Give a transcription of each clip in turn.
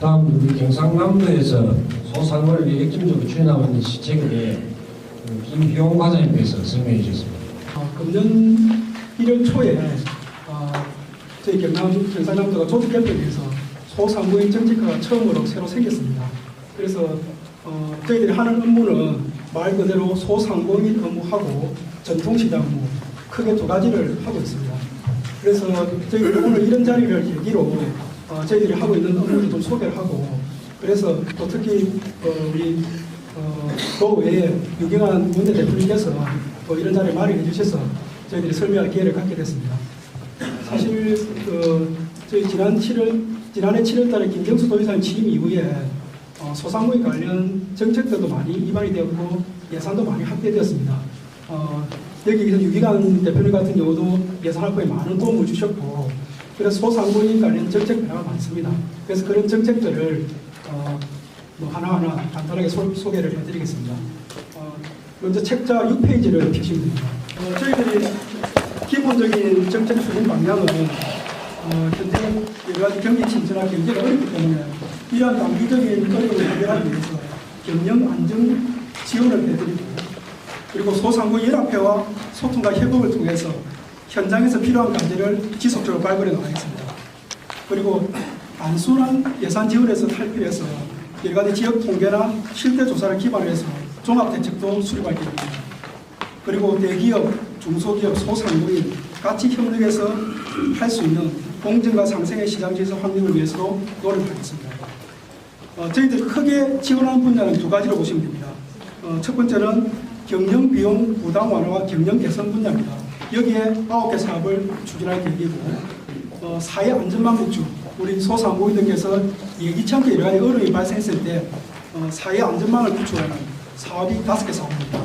다음 우리 경상남도에서 소상공인을 핵심적으로 추진하고 있는 시책에 김희용 과장님께서 설명해 주셨습니다. 금년 1월 초에 저희 경상남도가 조직 개편에서 소상공인 정책과가 처음으로 새로 생겼습니다. 그래서 저희들이 하는 업무는 말 그대로 소상공인 업무하고 전통시장 업무 크게 두 가지를 하고 있습니다. 그래서 저희들이 오늘 이런 자리를 계기로 저희들이 하고 있는 업무를 좀 소개를 하고, 그래서 또 특히 우리 그 외에 유경환 원내대표님께서 또 이런 자리에 마련해 주셔서 저희들이 설명할 기회를 갖게 됐습니다. 사실 저희 지난해 7월달에 김경수 도지사님 취임 이후에 소상공인 관련 정책들도 많이 입안이 되었고 예산도 많이 확대되었습니다. 여기에서 유기관 대표님 같은 경우도 예산 확보에 많은 도움을 주셨고, 그래서 소상공인 관련 정책 변화가 많습니다. 그래서 그런 정책들을 하나하나 간단하게 소개를 해드리겠습니다. 먼저 책자 6페이지를 펴시면 됩니다. 저희들이 기본적인 정책 추진 방향은 현재 여러 가지 경기 침체나 경제가 어렵기 때문에 이러한 단기적인 어려움을 해결하기 위해서 경영 안정 지원을 해드리고, 그리고 소상공인 연합회와 소통과 협업을 통해서 현장에서 필요한 과제를 지속적으로 발굴해 나가겠습니다. 그리고 단순한 예산 지원에서 탈피해서 여러 가지 지역 통계나 실태 조사를 기반으로 해서 종합 대책도 수립할 계획입니다. 그리고 대기업, 중소기업, 소상공인 같이 협력해서 할 수 있는 공정과 상생의 시장 질서 확립을 위해서도 노력하겠습니다. 저희들이 크게 지원하는 분야는 두 가지로 보시면 됩니다. 첫 번째는 경영 비용 부담 완화와 경영 개선 분야입니다. 여기에 9개 사업을 추진할 계획이고, 사회 안전망 구축, 우리 소상공인들께서 예기치 않게 여러 가지 어려움이 발생했을 때 사회 안전망을 구축하는 사업이 5개 사업입니다.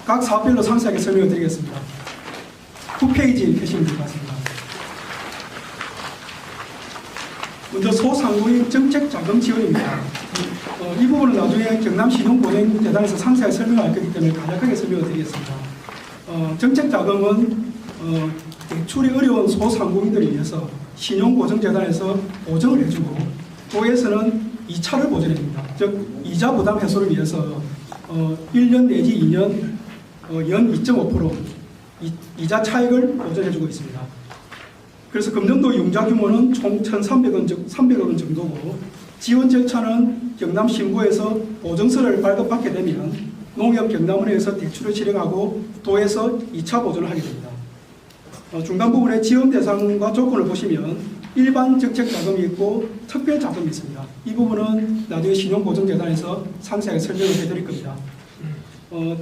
각 사업별로 상세하게 설명을 드리겠습니다. 9페이지 펴시면 될 것 같습니다. 먼저 소상공인 정책 자금 지원입니다. 이 부분은 나중에 경남신용보증재단에서 상세하게 설명할 거기 때문에 간략하게 설명을 드리겠습니다. 정책 자금은 대출이 어려운 소상공인들을 위해서 신용보증재단에서 보증을 해주고, 도에서는 2차를 보전해줍니다. 즉 이자 부담 해소를 위해서 1년 내지 2년 연 2.5% 이자 차익을 보전해주고 있습니다. 그래서 금년도 융자 규모는 총 1,300억 원 정도고, 지원 절차는 경남 신고에서 보증서를 발급받게 되면 농협 경남은행에서 대출을 실행하고 도에서 2차 보전을 하게 됩니다. 중간 부분에 지원 대상과 조건을 보시면 일반 정책 자금이 있고 특별 자금이 있습니다. 이 부분은 나중에 신용보증재단에서 상세하게 설명을 해드릴 겁니다.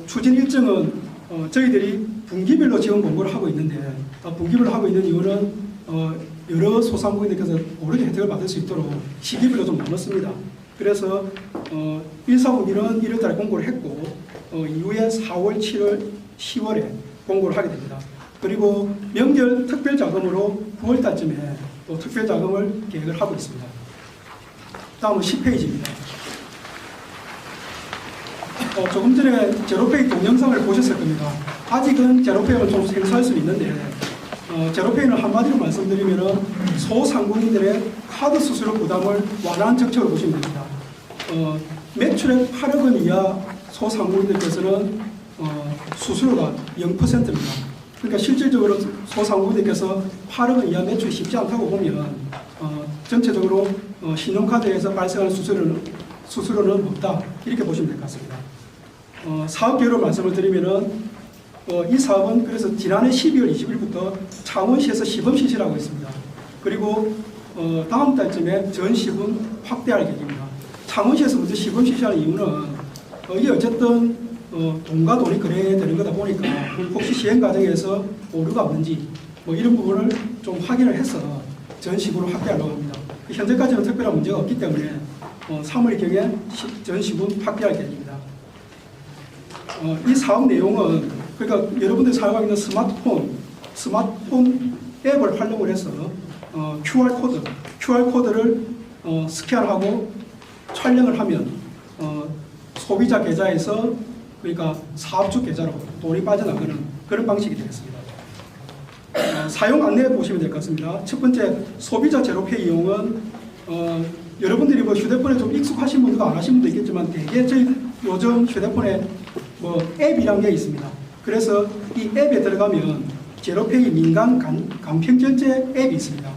추진 일정은 저희들이 분기별로 지원 공고를 하고 있는데, 분기별로 하고 있는 이유는 여러 소상공인들께서 오르게 혜택을 받을 수 있도록 시기별로 좀 나눴습니다. 그래서 1, 4분기는 1월 달에 공고를 했고, 이후에 4월, 7월, 10월에 공고를 하게 됩니다. 그리고 명절 특별자금으로 9월 달쯤에 또 특별자금을 계획을 하고 있습니다. 다음은 10페이지입니다. 조금 전에 제로페이 동영상을 보셨을 겁니다. 아직은 제로페이를 좀 생소할 수 있는데, 제로페이는 한마디로 말씀드리면 소상공인들의 카드 수수료 부담을 완화한 정책을 보시면 됩니다. 매출액 8억 원 이하 소상공인들께서는 수수료가 0%입니다. 그러니까 실질적으로 소상공인들께서 8억 원 이하 매출이 쉽지 않다고 보면 전체적으로 신용카드에서 발생하는 수수료는 없다, 이렇게 보시면 될 것 같습니다. 사업 계획으로 말씀을 드리면은 이 사업은 그래서 지난해 12월 20일부터 창원시에서 시범 실시를 하고 있습니다. 그리고 다음 달쯤에 전 시군 확대할 계획입니다. 창원시에서 먼저 시범 실시하는 이유는 이게 어쨌든 돈과 돈이 거래되는 거다 보니까 혹시 시행 과정에서 오류가 없는지 이런 부분을 좀 확인을 해서 전 시군을 확대하려고 합니다. 현재까지는 특별한 문제가 없기 때문에 3월경에 전 시군 확대할 계획입니다. 이 사업 내용은 그러니까 여러분들이 사용하고 있는 스마트폰 앱을 활용을 해서 QR코드를 스캔하고 촬영을 하면 소비자 계좌에서, 그러니까 사업주 계좌로 돈이 빠져나가는 그런 방식이 되겠습니다. 사용 안내 보시면 될 것 같습니다. 첫 번째, 소비자 제로페이 이용은 여러분들이 뭐 휴대폰에 좀 익숙하신 분도 안 하신 분도 있겠지만 대개 저희 요즘 휴대폰에 뭐 앱이란 게 있습니다. 그래서 이 앱에 들어가면 제로페이 민간 간편결제 앱이 있습니다.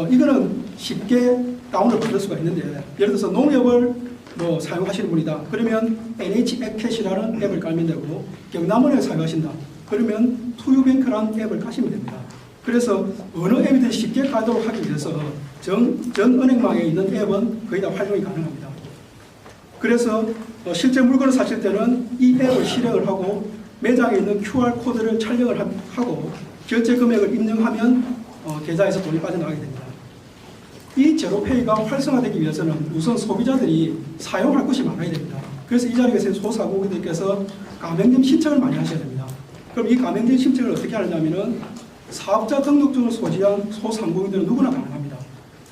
이거는 쉽게 다운을 받을 수가 있는데, 예를 들어서 농협을 뭐 사용하시는 분이다. 그러면 NH 앱캐시라는 앱을 깔면 되고, 경남은행을 사용하신다. 그러면 투유뱅크라는 앱을 까시면 됩니다. 그래서 어느 앱이든 쉽게 깔도록 하기 위해서 전 은행망에 있는 앱은 거의 다 활용이 가능합니다. 그래서 실제 물건을 사실 때는 이 앱을 실행을 하고 매장에 있는 QR코드를 촬영을 하고 결제 금액을 입력하면 계좌에서 돈이 빠져나가게 됩니다. 이 제로페이가 활성화되기 위해서는 우선 소비자들이 사용할 것이 많아야 됩니다. 그래서 이 자리에 계신 소상공인들께서 가맹점 신청을 많이 하셔야 됩니다. 그럼 이 가맹점 신청을 어떻게 하느냐면은 사업자 등록증을 소지한 소상공인들은 누구나 가능합니다.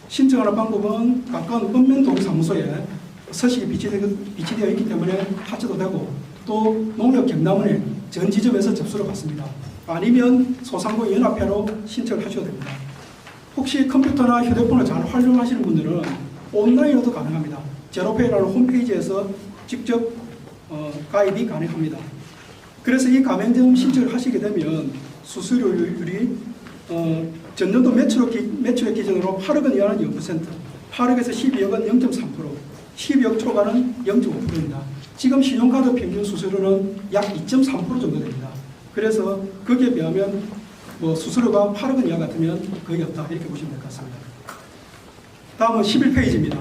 신청하는 방법은 가까운 읍면동사무소에 서식이 비치되어 있기 때문에 하셔도 되고, 또 농협 경남은행 전 지점에서 접수를 받습니다. 아니면 소상공인 연합회로 신청을 하셔도 됩니다. 혹시 컴퓨터나 휴대폰을 잘 활용하시는 분들은 온라인으로도 가능합니다. 제로페이라는 홈페이지에서 직접 가입이 가능합니다. 그래서 이 가맹점 신청을 하시게 되면 수수료율이 전년도 매출액 기준으로 8억원 이하는 0%, 8억에서 12억은 0.3%, 12억 초과는 0.5%입니다. 지금 신용카드 평균 수수료는 약 2.3% 정도 됩니다. 그래서 거기에 비하면 뭐 수수료가 8억원 이하 같으면 거의 없다, 이렇게 보시면 될 것 같습니다. 다음은 11페이지입니다.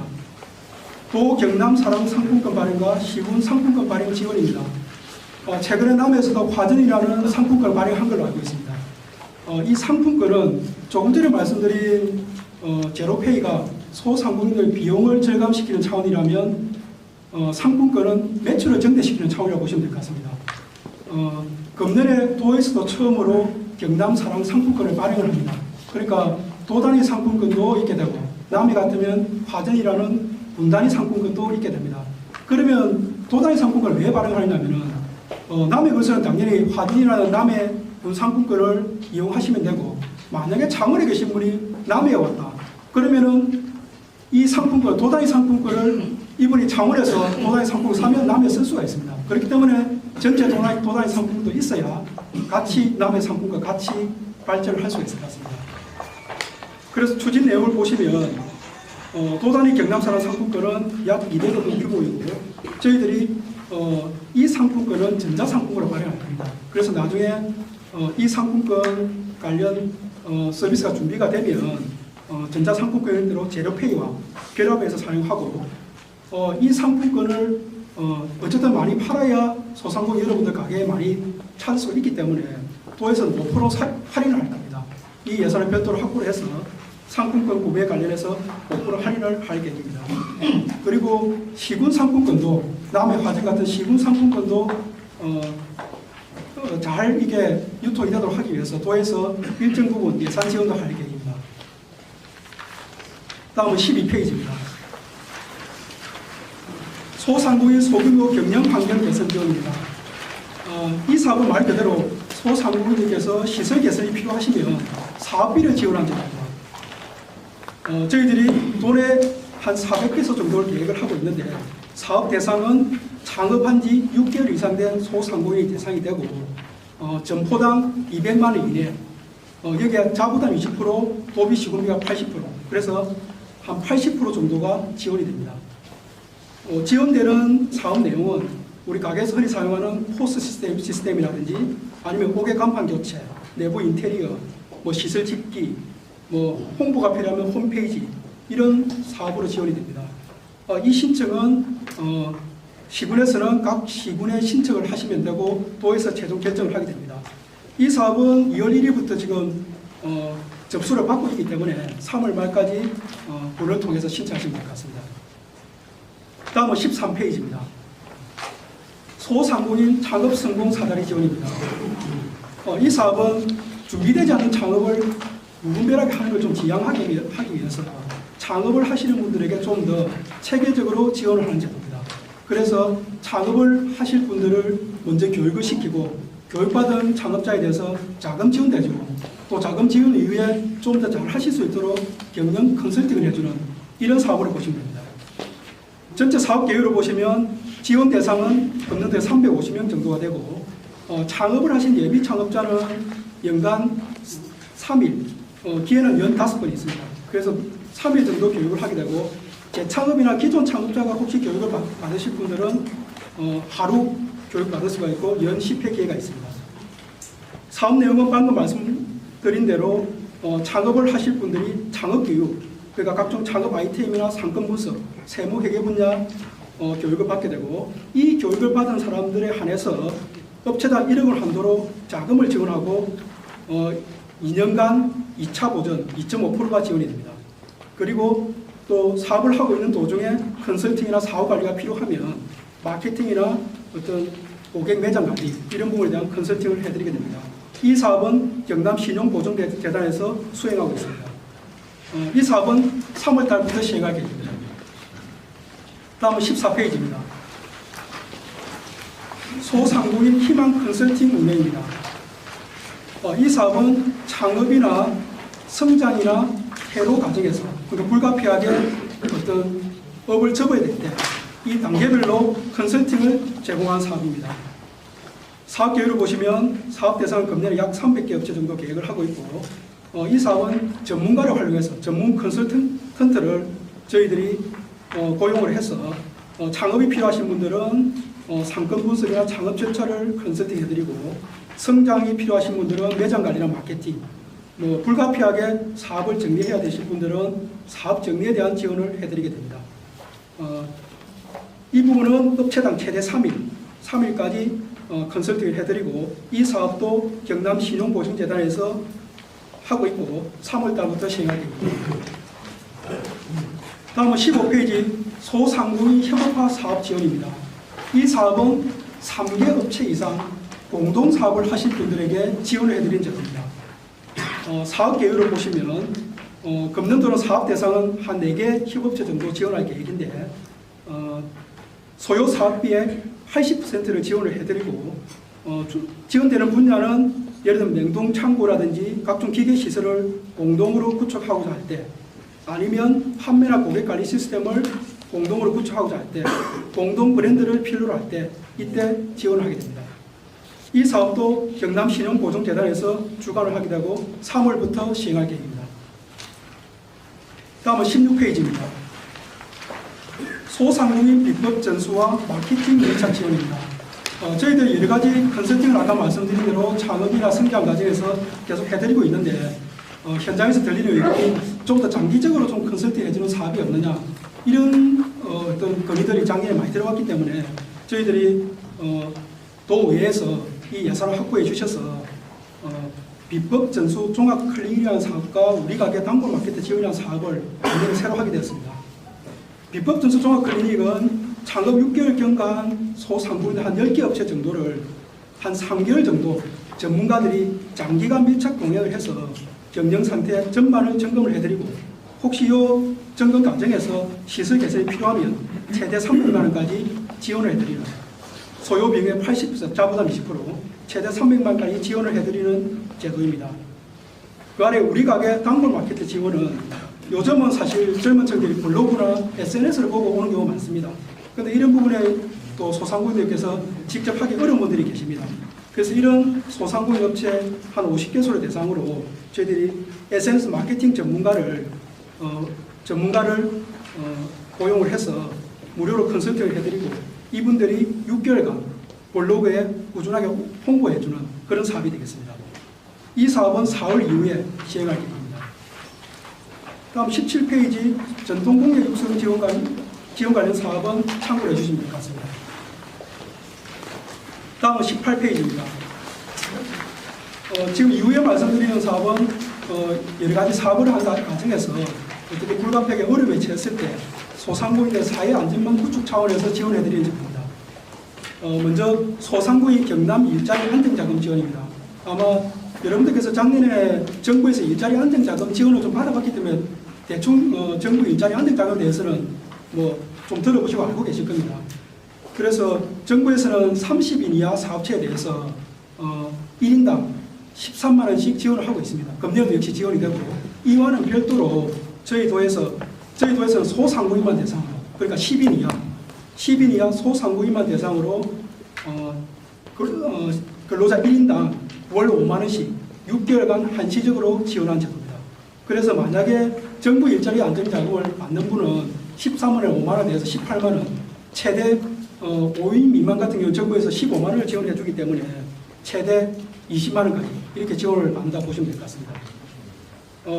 도 경남 사랑 상품권 발행과 시군 상품권 발행 지원입니다. 최근에 남해에서도 화전이라는 상품권을 발행한 걸로 알고 있습니다. 이 상품권은 조금 전에 말씀드린 제로페이가 소상공인들 비용을 절감시키는 차원이라면 상품권은 매출을 증대시키는 차원이라고 보시면 될 것 같습니다. 금년에 도에서도 처음으로 경남 사랑 상품권을 발행을 합니다. 그러니까 도 단위 상품권도 있게 되고, 남해 같으면 화전이라는 분 단위 상품권도 있게 됩니다. 그러면 도 단위 상품권을 왜 발행하냐면은 남해에서는 당연히 화전이라는 남해 분 상품권을 이용하시면 되고, 만약에 창원에 계신 분이 남해에 왔다. 그러면은 이 상품권, 도 단위 상품권을 이분이 창원에서 도 단위 상품을 사면 남해에 쓸 수가 있습니다. 그렇기 때문에 전체 도 단위 상품권도 있어야 같이 남해 상품과 같이 발전을 할 수가 있을 것 같습니다. 그래서 추진 내용을 보시면 도 단위 경남사랑 상품권은 약 200억 원 규모이고요. 저희들이 이 상품권은 전자상품으로 발행할 겁니다. 그래서 나중에 이 상품권 관련 서비스가 준비가 되면 전자상품권으로 제로페이와 결합해서 사용하고, 이 상품권을 어쨌든 많이 팔아야 소상공인 여러분들 가게에 많이 찾을 수 있기 때문에 도에서는 5% 할인을 할 겁니다. 이 예산을 별도로 확보를 해서 상품권 구매 관련해서 5% 할인을 할 계획입니다. 그리고 시군 상품권도, 남해 화재 같은 시군 상품권도 잘 이게 유통이 되도록 하기 위해서 도에서 일정 부분 예산 지원도 할 계획입니다. 다음은 12페이지입니다. 소상공인 소규모 경영 환경 개선 지원입니다. 이 사업은 말 그대로 소상공인들께서 시설 개선이 필요하시면 사업비를 지원한 적입니다. 저희들이 돈에 한 400peso 정도를 계획을 하고 있는데, 사업 대상은 창업한 지 6개월 이상 된 소상공인이 대상이 되고, 점포당 200만 원 이내, 여기에 자부담 20%, 도비 시군비가 80%, 그래서 한 80% 정도가 지원이 됩니다. 지원되는 사업 내용은 우리 가게에서 흔히 사용하는 포스 시스템이라든지 아니면 옥외 간판 교체, 내부 인테리어, 뭐 시설 집기, 뭐 홍보가 필요하면 홈페이지, 이런 사업으로 지원이 됩니다. 이 신청은 시군에서는 각 시군에 신청을 하시면 되고 도에서 최종 결정을 하게 됩니다. 이 사업은 2월 1일부터 지금 접수를 받고 있기 때문에 3월 말까지 본을 통해서 신청하시면 될 것 같습니다. 다음은 13페이지입니다. 소상공인 창업 성공 사다리 지원입니다. 이 사업은 준비되지 않은 창업을 무분별하게 하는 걸 좀 지양하기 위해서 창업을 하시는 분들에게 좀 더 체계적으로 지원을 하는 제도입니다. 그래서 창업을 하실 분들을 먼저 교육을 시키고, 교육받은 창업자에 대해서 자금 지원도 해주고, 또 자금 지원 이후에 좀 더 잘 하실 수 있도록 경영 컨설팅을 해주는 이런 사업으로 보시면 됩니다. 전체 사업 계획으로 보시면 지원 대상은 금년도에 350명 정도가 되고 창업을 하신 예비 창업자는 연간 3일, 기회는 연 5번 있습니다. 그래서 3일 정도 교육을 하게 되고 재창업이나 기존 창업자가 혹시 교육을 받으실 분들은 하루 교육 받을 수가 있고 연 10회 기회가 있습니다. 사업 내용은 방금 말씀드린 대로 창업을 하실 분들이 창업교육, 그러니까 각종 창업 아이템이나 상권 분석, 세무 회계 분야 교육을 받게 되고 이 교육을 받은 사람들에 한해서 업체당 1억을 한도로 자금을 지원하고 2년간 2차 보전 2.5%가 지원이 됩니다. 그리고 또 사업을 하고 있는 도중에 컨설팅이나 사업 관리가 필요하면 마케팅이나 어떤 고객 매장 관리 이런 부분에 대한 컨설팅을 해드리게 됩니다. 이 사업은 경남 신용보증재단에서 수행하고 있습니다. 이 사업은 3월 달부터 시행할 계획입니다. 다음은 14페이지입니다. 소상공인 희망 컨설팅 운영입니다. 이 사업은 창업이나 성장이나 회로 과정에서 그러니까 불가피하게 어떤 업을 접어야 될 때 이 단계별로 컨설팅을 제공한 사업입니다. 사업 계획을 보시면 사업 대상은 금년에 약 300개 업체 정도 계획을 하고 있고 이 사업은 전문가를 활용해서 전문 컨설턴트를 저희들이 고용을 해서 창업이 필요하신 분들은 상권 분석이나 창업 절차를 컨설팅 해드리고 성장이 필요하신 분들은 매장 관리나 마케팅 불가피하게 사업을 정리해야 되실 분들은 사업 정리에 대한 지원을 해드리게 됩니다. 이 부분은 업체당 최대 3일까지 컨설팅을 해드리고 이 사업도 경남 신용보증재단에서 하고 있고 3월 달부터 시행할 계획입니다. 다음은 15페이지 소상공인 협업화 사업 지원입니다. 이 사업은 3개 업체 이상 공동 사업을 하실 분들에게 지원을 해드린 제도입니다. 사업 계획을 보시면 금년도는 사업 대상은 한 4개 협업체 정도 지원할 계획인데 소요 사업비의 80%를 지원을 해드리고 지원되는 분야는 예를 들면 냉동 창고라든지 각종 기계 시설을 공동으로 구축하고자 할 때 아니면 판매나 고객 관리 시스템을 공동으로 구축하고자 할 때 공동 브랜드를 필요로 할 때 이때 지원을 하게 됩니다. 이 사업도 경남 신용보증재단에서 주관을 하게 되고 3월부터 시행할 계획입니다. 다음은 16페이지입니다. 소상공인 비법 전수와 마케팅 밀착 지원입니다. 저희들 여러 가지 컨설팅을 아까 말씀드린 대로 창업이나 성장 과정에서 계속 해드리고 있는데 현장에서 들리는 의견이 좀 더 장기적으로 좀 컨설팅 해주는 사업이 없느냐 이런 어떤 건의들이 작년에 많이 들어왔기 때문에 저희들이 도의회에서 이 예산을 확보해 주셔서 비법 전수 종합 클리닉이라는 사업과 우리 가게 단골 마케트 지원이라는 사업을 새로 하게 되었습니다. 비법 전수 종합 클리닉은 창업 6개월 경과한 소상공인 한 10개 업체 정도를 한 3개월 정도 전문가들이 장기간 밀착 동행을 해서 경영 상태 전반을 점검을 해드리고 혹시 이 점검 과정에서 시설 개선이 필요하면 최대 300만 원까지 지원을 해드리는 소요 비용의 80% 자부담 20% 최대 300만 원까지 지원을 해드리는 제도입니다. 그 아래 우리 가게 단골 마케트 지원은 요즘은 사실 젊은 층들이 블로그나 SNS를 보고 오는 경우가 많습니다. 그런데 이런 부분에 또 소상공인들께서 직접 하기 어려운 분들이 계십니다. 그래서 이런 소상공인 업체 한 50개소를 대상으로 저희들이 SNS 마케팅 전문가를 고용을 해서 무료로 컨설팅을 해드리고 이분들이 6개월간 블로그에 꾸준하게 홍보해주는 그런 사업이 되겠습니다. 이 사업은 4월 이후에 시행할 계획입니다. 다음 17페이지 전통공예 육성 지원 관련 사업은 참고해 주시면 될 것 같습니다. 다음은 18페이지입니다. 지금 이후에 말씀드리는 사업은 여러 가지 사업을 하는 과정에서 어떻게 불가피하게 어려움에 처했을 때 소상공인의 사회 안전망 구축 차원에서 지원해드리는 제품입니다. 먼저 소상공인 경남 일자리 안정자금 지원입니다. 아마 여러분들께서 작년에 정부에서 일자리 안정자금 지원을 좀 받아봤기 때문에 대충 정부 일자리 안정자금에 대해서는 좀 들어보시고 알고 계실 겁니다. 그래서 정부에서는 30인 이하 사업체에 대해서 1인당 13만 원씩 지원을 하고 있습니다. 금년도 역시 지원이 되고 이와는 별도로 저희 도에서는 소상공인만 대상으로 그러니까 10인 이하 소상공인만 대상으로 근로자 1인당 월 5만 원씩 6개월간 한시적으로 지원한 제도입니다. 그래서 만약에 정부 일자리 안정자금을 받는 분은 13만 원에 5만 원에서 18만 원, 최대 5인 미만 같은 경우 정부에서 15만 원을 지원해 주기 때문에 최대 20만 원까지 이렇게 지원을 받는다 보시면 될 것 같습니다.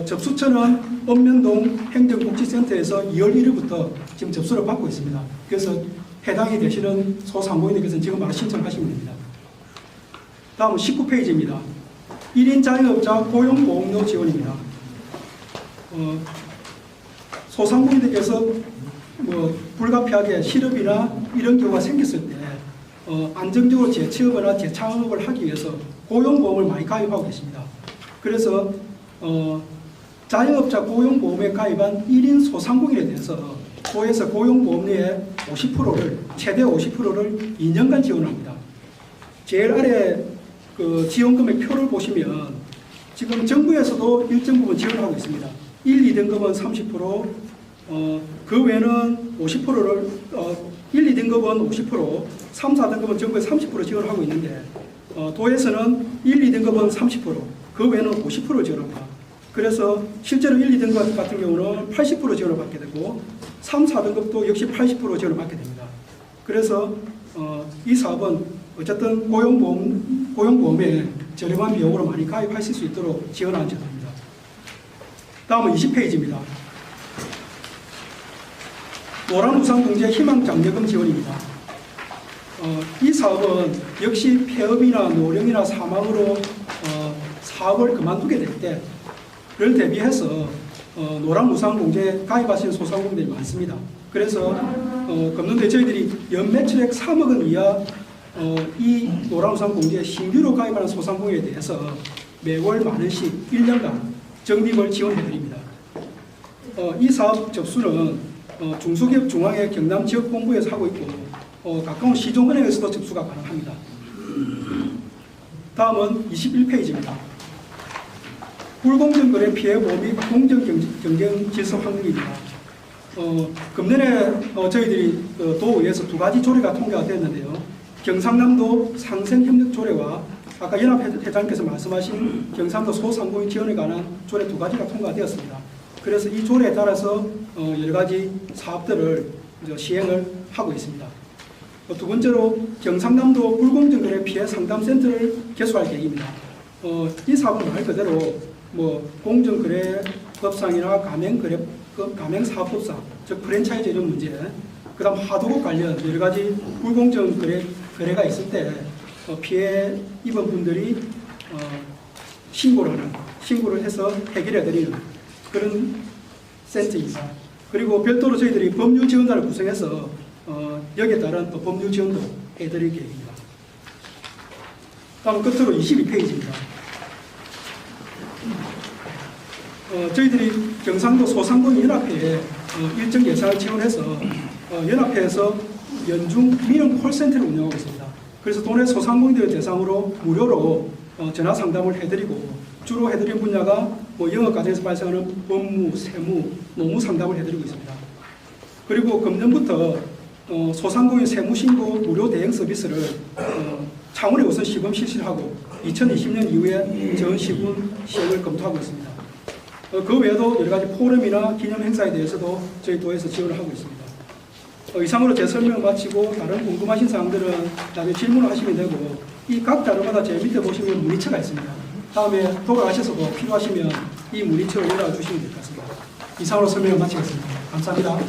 접수처는 읍면동 행정복지센터에서 2월 1일부터 지금 접수를 받고 있습니다. 그래서 해당이 되시는 소상공인들께서는 지금 바로 신청하시면 됩니다. 다음은 19페이지입니다. 1인 자영업자 고용보험료 지원입니다. 소상공인들께서 불가피하게 실업이나 이런 경우가 생겼을 때 안정적으로 재취업이나 재창업을 하기 위해서 고용보험을 많이 가입하고 계십니다. 그래서 자영업자 고용보험에 가입한 1인 소상공인에 대해서 도에서 고용보험료의 50%를 최대 50%를 2년간 지원합니다. 제일 아래 그 지원금의 표를 보시면 지금 정부에서도 일정 부분 지원하고 있습니다. 1, 2등급은 30%, 그 외에는 50%를 1, 2등급은 50%, 3, 4등급은 정부에서 30% 지원하고 있는데 도에서는 1, 2등급은 30%, 그 외에는 50% 지원합니다. 그래서 실제로 1, 2등급 같은 경우는 80% 지원을 받게 되고 3, 4등급도 역시 80% 지원을 받게 됩니다. 그래서 이 사업은 어쨌든 고용보험에 저렴한 비용으로 많이 가입하실 수 있도록 지원하는 제도입니다. 다음은 20페이지입니다. 노란우산공제 희망장려금 지원입니다. 이 사업은 역시 폐업이나 노령이나 사망으로 사업을 그만두게 될 때를 대비해서 노란우산공제에 가입하시는 소상공인들이 많습니다. 그래서 금년도에 저희들이 연매출액 3억 원 이하 이 노란우산공제에 신규로 가입하는 소상공인에 대해서 매월 만 원씩 1년간 적립을 지원해드립니다. 이 사업 접수는 중소기업 중앙회 경남 지역본부에서 하고 있고 가까운 시종은행에서도 접수가 가능합니다. 다음은 21페이지입니다. 불공정 거래 피해 보호 및 공정 경쟁 질서 확립입니다. 금년에 저희들이 도의회에서 두 가지 조례가 통과가 되었는데요. 경상남도 상생협력 조례와 아까 연합회장께서 말씀하신 경상도 소상공인 지원에 관한 조례 두 가지가 통과되었습니다. 그래서 이 조례에 따라서 여러 가지 사업들을 시행을 하고 있습니다. 두 번째로 경상남도 불공정거래 피해 상담센터를 개소할 계획입니다. 이 사업은 말 그대로 공정거래법상이나 가맹사업법상, 즉 프랜차이즈 이런 문제, 그다음 하도급 관련 여러 가지 불공정거래가 있을 때 피해 입은 분들이 신고를 해서 해결해드리는 그런 센터입니다. 그리고 별도로 저희들이 법률 지원단을 구성해서 여기에 따른 또 법률 지원도 해드릴 계획입니다. 다음 끝으로 22페이지입니다. 저희들이 경상도 소상공인 연합회에 일정 예산을 지원해서 연합회에서 연중 민원 콜센터를 운영하고 있습니다. 그래서 도내 소상공인들 대상으로 무료로 전화 상담을 해드리고 주로 해드린 분야가 영업 과정에서 발생하는 법무, 세무, 노무 상담을 해드리고 있습니다. 그리고 금년부터 소상공인 세무신고 무료 대행 서비스를 차원의 우선 시범 실시를 하고 2020년 이후에 전 시군 시행을 검토하고 있습니다. 그 외에도 여러 가지 포럼이나 기념 행사에 대해서도 저희 도에서 지원을 하고 있습니다. 이상으로 제 설명을 마치고 다른 궁금하신 사항들은 나중에 질문을 하시면 되고 이 각 자료마다 제 밑에 보시면 문의처가 있습니다. 다음에 돌아가셔서도 필요하시면 이 문의처로 연락을 주시면 될 것 같습니다. 이상으로 설명을 마치겠습니다. 감사합니다.